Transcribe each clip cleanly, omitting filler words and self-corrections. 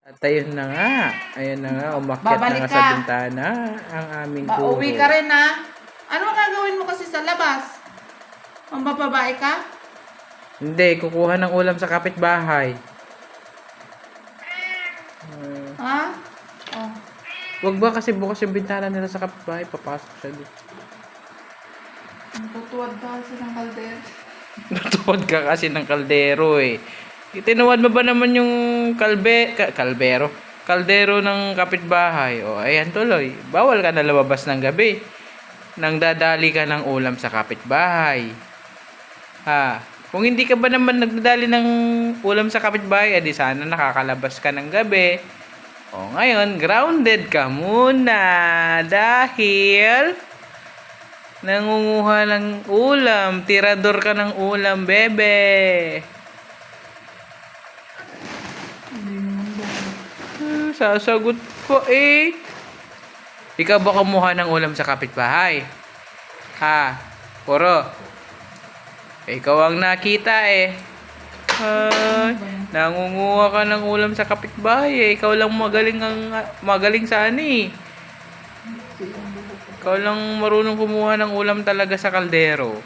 At ayun na nga. Ayun na nga. Umakyat na Babalik nga sa ka. bintana ang aming kuho. Pauwi ka rin ha. Ano gagawin mo kasi sa labas? Mambababae ka? Hindi, kukuha ng ulam sa kapitbahay. Ha? Oh. Wag ba kasi bukas yung bintana nila sa kapitbahay, papasok siya doon. Ang tutuwad ka kasi ng kaldero. Natuwad ka kasi ng kaldero eh. Itinuwad mo ba naman yung kalbero? Kaldero ng kapitbahay. O, ayan tuloy. Bawal ka na lumabas ng gabi. Nang dadali ka ng ulam sa kapitbahay. Ha? Kung hindi ka ba naman nagdadali ng ulam sa kapitbahay, edi sana nakakalabas ka ng gabi. O, ngayon, grounded ka muna. Dahil nangunguha ng ulam. Tirador ka ng ulam, bebe. Sasagot ko eh. Ikaw ba kumuha ng ulam sa kapitbahay? Ha? Puro. Ikaw ang nakita eh. Ay, nangunguha ka ng ulam sa kapitbahay eh. Ikaw lang magaling sa ano eh. Ikaw lang marunong kumuha ng ulam talaga sa kaldero.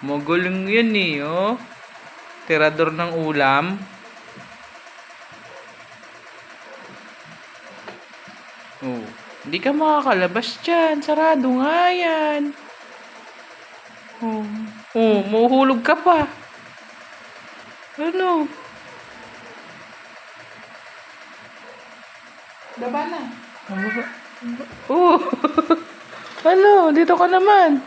Magaling yan eh, oh. Tirador ng ulam. Oh, hindi ka makakalabas dyan. Sarado nga yan. Oh, mahuhulog ka pa. Ano? Baba na. Oh, ano? Dito ka naman.